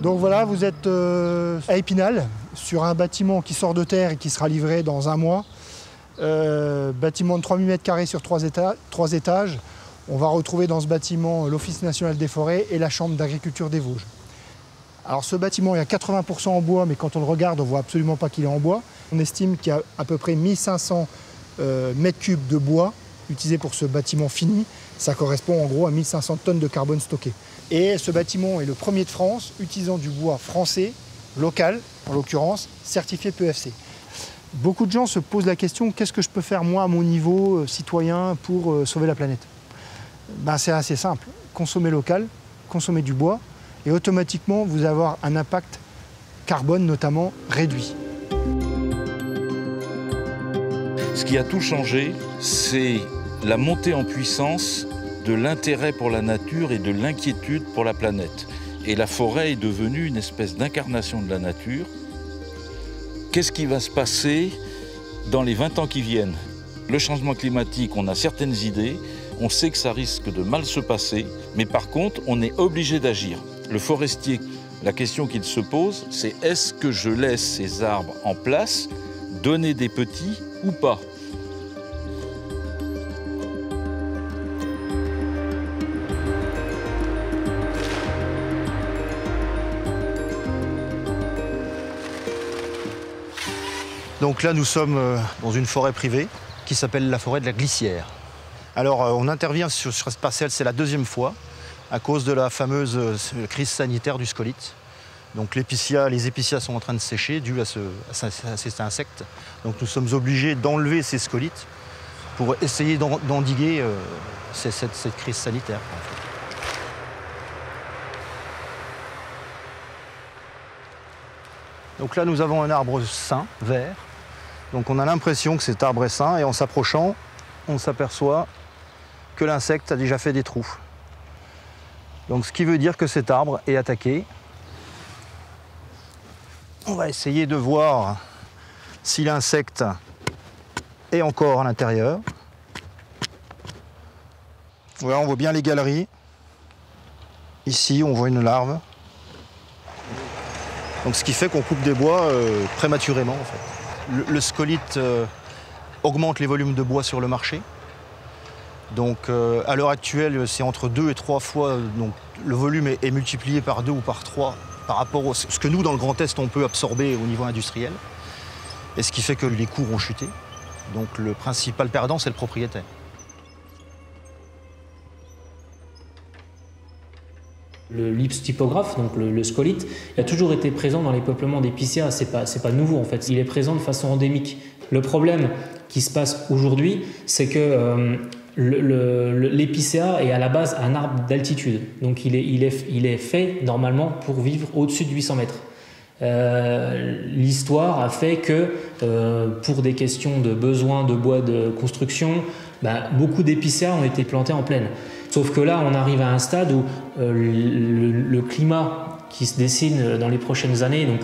Donc voilà, vous êtes à Épinal, sur un bâtiment qui sort de terre et qui sera livré dans un mois. Bâtiment de 3000 m² sur 3 étages. On va retrouver dans ce bâtiment l'Office national des forêts et la Chambre d'agriculture des Vosges. Alors ce bâtiment est à 80% en bois, mais quand on le regarde, on ne voit absolument pas qu'il est en bois. On estime qu'il y a à peu près 1500 m³ de bois utilisés pour ce bâtiment fini. Ça correspond en gros à 1500 tonnes de carbone stocké. Et ce bâtiment est le premier de France utilisant du bois français, local en l'occurrence, certifié PEFC. Beaucoup de gens se posent la question, qu'est-ce que je peux faire moi à mon niveau citoyen pour sauver la planète? C'est assez simple, consommer local, consommer du bois et automatiquement vous allez avoir un impact carbone notamment réduit. Ce qui a tout changé, c'est la montée en puissance de l'intérêt pour la nature et de l'inquiétude pour la planète. Et la forêt est devenue une espèce d'incarnation de la nature. Qu'est-ce qui va se passer dans les 20 ans qui viennent? Le changement climatique, on a certaines idées, on sait que ça risque de mal se passer, mais par contre, on est obligé d'agir. Le forestier, la question qu'il se pose, c'est est-ce que je laisse ces arbres en place, donner des petits ou pas? Donc là, nous sommes dans une forêt privée qui s'appelle la forêt de la Glissière. Alors, on intervient sur cette parcelle, c'est la deuxième fois, à cause de la fameuse crise sanitaire du scolite. Donc les épicéas sont en train de sécher dû à cet insecte. Donc nous sommes obligés d'enlever ces scolites pour essayer d'endiguer cette crise sanitaire. Donc là, nous avons un arbre sain, vert. Donc on a l'impression que cet arbre est sain et en s'approchant, on s'aperçoit que l'insecte a déjà fait des trous. Donc ce qui veut dire que cet arbre est attaqué. On va essayer de voir si l'insecte est encore à l'intérieur. Voilà, on voit bien les galeries. Ici, on voit une larve. Donc, ce qui fait qu'on coupe des bois prématurément. En fait. Le scolite augmente les volumes de bois sur le marché. Donc, à l'heure actuelle, c'est entre 2 et 3 fois. Donc, le volume est multiplié par 2 ou par 3 par rapport à ce que nous, dans le Grand Est, on peut absorber au niveau industriel. Et ce qui fait que les coûts ont chuté. Donc, le principal perdant, c'est le propriétaire. L'ips typographe, donc le scolite, il a toujours été présent dans les peuplements d'épicéas, c'est pas nouveau en fait, il est présent de façon endémique. Le problème qui se passe aujourd'hui, c'est que l'épicéa est à la base un arbre d'altitude, donc il est fait normalement pour vivre au-dessus de 800 mètres. L'histoire a fait que pour des questions de besoin de bois de construction, beaucoup d'épicéas ont été plantés en plaine. Sauf que là, on arrive à un stade où le climat qui se dessine dans les prochaines années, donc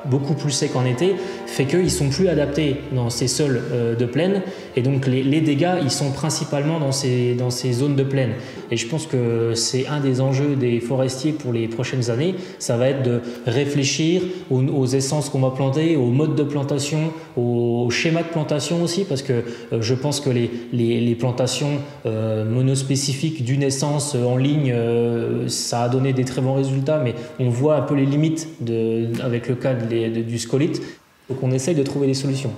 beaucoup plus sec en été, fait qu'ils ne sont plus adaptés dans ces sols de plaine. Et donc les dégâts, ils sont principalement dans ces zones de plaine. Et je pense que c'est un des enjeux des forestiers pour les prochaines années. Ça va être de réfléchir aux essences qu'on va planter, aux modes de plantation, aux schémas de plantation aussi, parce que je pense que les plantations monospécifiques d'une essence en ligne, ça a donné des très bons résultats, mais on voit un peu les limites avec le cas du scolite. Donc on essaye de trouver des solutions.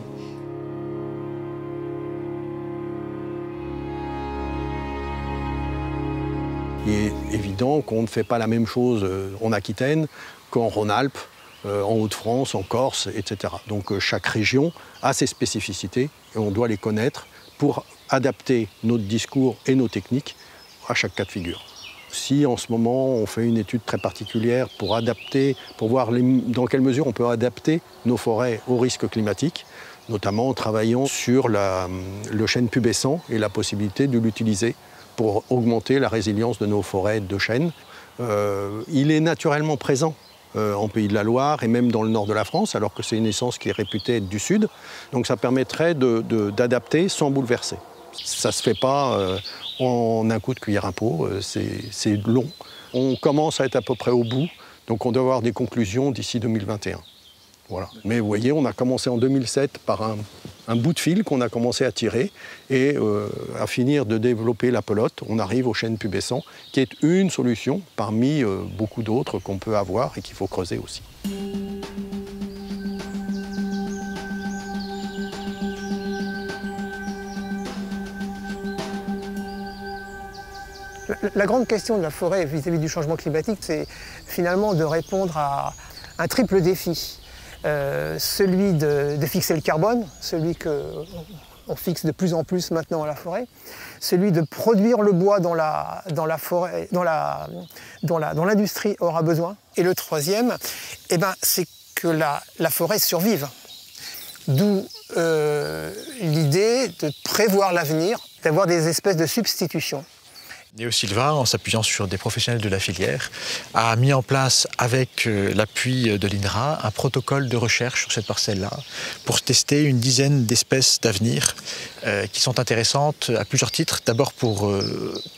Il est évident qu'on ne fait pas la même chose en Aquitaine qu'en Rhône-Alpes, en Hauts-de-France, en Corse, etc. Donc chaque région a ses spécificités et on doit les connaître pour adapter notre discours et nos techniques à chaque cas de figure. Si en ce moment on fait une étude très particulière pour adapter, pour voir dans quelle mesure on peut adapter nos forêts aux risques climatiques, notamment en travaillant sur le chêne pubescent et la possibilité de l'utiliser pour augmenter la résilience de nos forêts de chêne. Il est naturellement présent en Pays de la Loire et même dans le nord de la France, alors que c'est une essence qui est réputée être du sud. Donc ça permettrait d'adapter sans bouleverser. Ça ne se fait pas en un coup de cuillère à peau, c'est long. On commence à être à peu près au bout Donc on doit avoir des conclusions d'ici 2021. Voilà. Mais vous voyez, on a commencé en 2007 par un bout de fil qu'on a commencé à tirer et à finir de développer la pelote, on arrive au chêne pubescent qui est une solution parmi beaucoup d'autres qu'on peut avoir et qu'il faut creuser aussi. La grande question de la forêt vis-à-vis du changement climatique, c'est finalement de répondre à un triple défi. Celui de fixer le carbone, celui qu'on fixe de plus en plus maintenant à la forêt, celui de produire le bois dont l'industrie aura besoin. Et le troisième, c'est que la forêt survive. D'où l'idée de prévoir l'avenir, d'avoir des espèces de substitutions. Néo-Sylva, en s'appuyant sur des professionnels de la filière, a mis en place, avec l'appui de l'INRA, un protocole de recherche sur cette parcelle-là pour tester une dizaine d'espèces d'avenir qui sont intéressantes à plusieurs titres. D'abord pour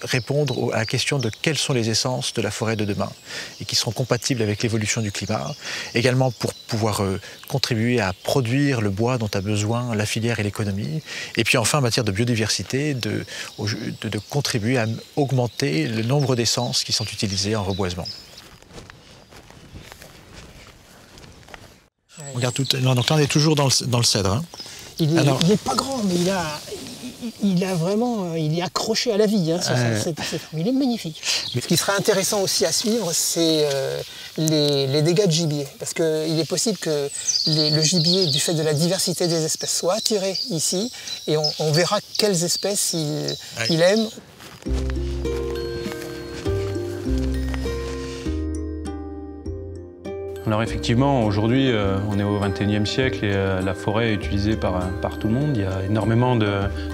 répondre à la question de quelles sont les essences de la forêt de demain et qui seront compatibles avec l'évolution du climat. Également pour pouvoir contribuer à produire le bois dont a besoin la filière et l'économie. Et puis enfin, en matière de biodiversité, de contribuer à augmenter le nombre d'essences qui sont utilisées en reboisement. On regarde tout. Donc là, on est toujours dans le cèdre. Hein. Il n'est pas grand, mais il est accroché à la vie. Hein, il est magnifique. Ce qui serait intéressant aussi à suivre, c'est les dégâts de gibier. Parce qu'il est possible que le gibier, du fait de la diversité des espèces, soit attiré ici. Et on verra quelles espèces il aime. Alors effectivement, aujourd'hui, on est au XXIe siècle et la forêt est utilisée par tout le monde. Il y a énormément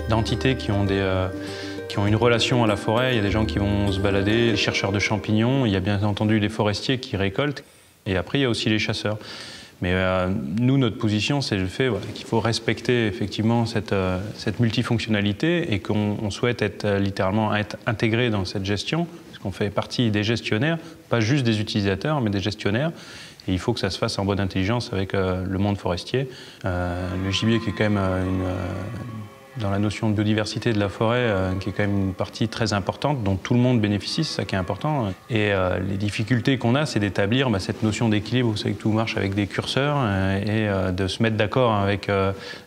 d'entités qui ont une relation à la forêt. Il y a des gens qui vont se balader, les chercheurs de champignons. Il y a bien entendu les forestiers qui récoltent. Et après, il y a aussi les chasseurs. Mais nous, notre position, c'est le fait qu'il faut respecter effectivement cette multifonctionnalité et qu'on souhaite littéralement être intégré dans cette gestion, parce qu'on fait partie des gestionnaires, pas juste des utilisateurs, mais des gestionnaires. Et il faut que ça se fasse en bonne intelligence avec le monde forestier. Le gibier qui est quand même dans la notion de biodiversité de la forêt, qui est quand même une partie très importante, dont tout le monde bénéficie, c'est ça qui est important. Et les difficultés qu'on a, c'est d'établir cette notion d'équilibre. Vous savez que tout marche avec des curseurs et de se mettre d'accord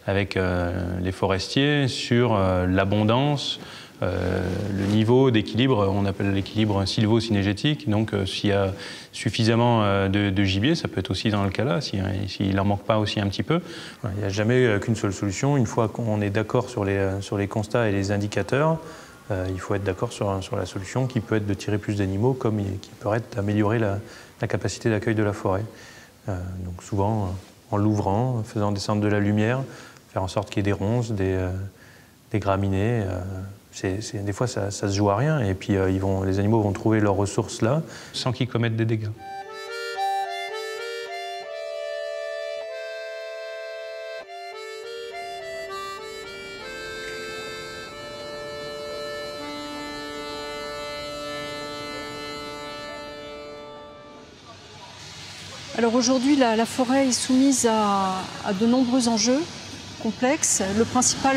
avec les forestiers sur l'abondance, le niveau d'équilibre, on appelle l'équilibre sylvo-synégétique. Donc s'il y a suffisamment de gibier, ça peut être aussi dans le cas là, s'il n'en manque pas aussi un petit peu. Il n'y a jamais qu'une seule solution. Une fois qu'on est d'accord sur les constats et les indicateurs, il faut être d'accord sur la solution qui peut être de tirer plus d'animaux, comme qui peut être d'améliorer la capacité d'accueil de la forêt. Donc souvent en l'ouvrant, en faisant descendre de la lumière, faire en sorte qu'il y ait des ronces, des graminées. Des fois, ça se joue à rien, et puis les animaux vont trouver leurs ressources là, sans qu'ils commettent des dégâts. Alors aujourd'hui, la forêt est soumise à de nombreux enjeux complexes. Le principal,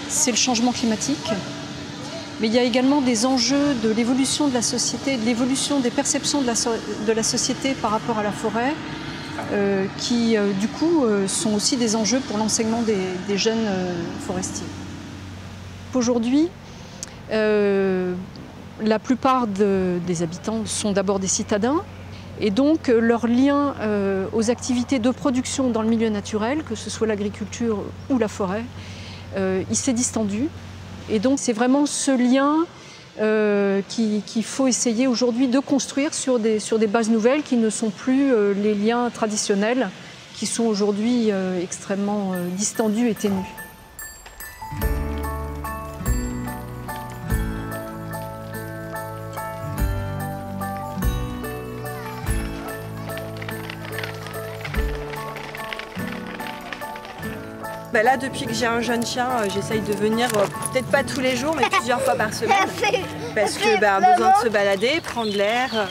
c'est le changement climatique. Mais il y a également des enjeux de l'évolution de la société, de l'évolution des perceptions de la société par rapport à la forêt, qui, du coup, sont aussi des enjeux pour l'enseignement des jeunes forestiers. Aujourd'hui, la plupart des habitants sont d'abord des citadins, et donc leur lien aux activités de production dans le milieu naturel, que ce soit l'agriculture ou la forêt, il s'est distendu. Et donc c'est vraiment ce lien qu'il faut essayer aujourd'hui de construire sur des bases nouvelles qui ne sont plus les liens traditionnels, qui sont aujourd'hui extrêmement distendus et ténus. Là, depuis que j'ai un jeune chien, j'essaye de venir, peut-être pas tous les jours, mais plusieurs fois par semaine. Parce que besoin de se balader, prendre l'air.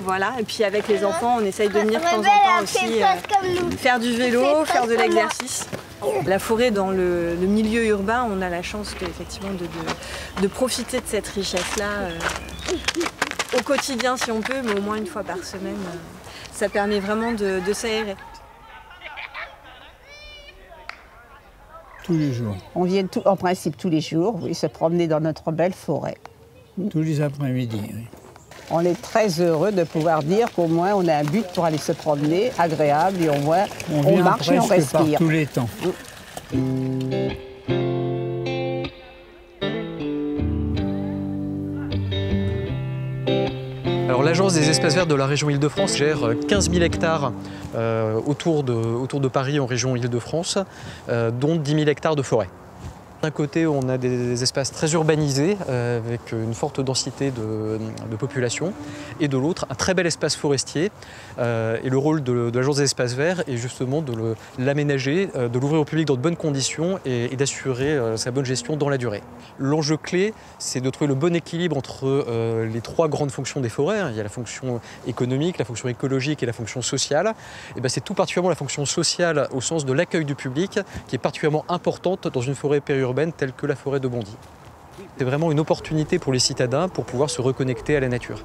Voilà, et puis avec les enfants, on essaye de venir de temps en temps aussi faire du vélo, faire de l'exercice. La forêt dans le milieu urbain, on a la chance effectivement de profiter de cette richesse-là au quotidien si on peut, mais au moins une fois par semaine. Ça permet vraiment de s'aérer. Tous les jours. On vient en principe tous les jours, oui, se promener dans notre belle forêt. Tous les après-midi, oui. On est très heureux de pouvoir dire qu'au moins on a un but pour aller se promener, agréable, et au moins on marche et on respire. Par tous les temps. Alors l'Agence des espaces verts de la région Île-de-France gère 15 000 hectares autour de Paris en région Île-de-France, dont 10 000 hectares de forêt. D'un côté, on a des espaces très urbanisés avec une forte densité de population, et de l'autre, un très bel espace forestier. Et le rôle de l'Agence des espaces verts est justement de l'aménager, de l'ouvrir au public dans de bonnes conditions et d'assurer sa bonne gestion dans la durée. L'enjeu clé, c'est de trouver le bon équilibre entre les trois grandes fonctions des forêts. Il y a la fonction économique, la fonction écologique et la fonction sociale. Et c'est tout particulièrement la fonction sociale au sens de l'accueil du public qui est particulièrement importante dans une forêt périurbaine telle que la forêt de Bondy. C'est vraiment une opportunité pour les citadins pour pouvoir se reconnecter à la nature.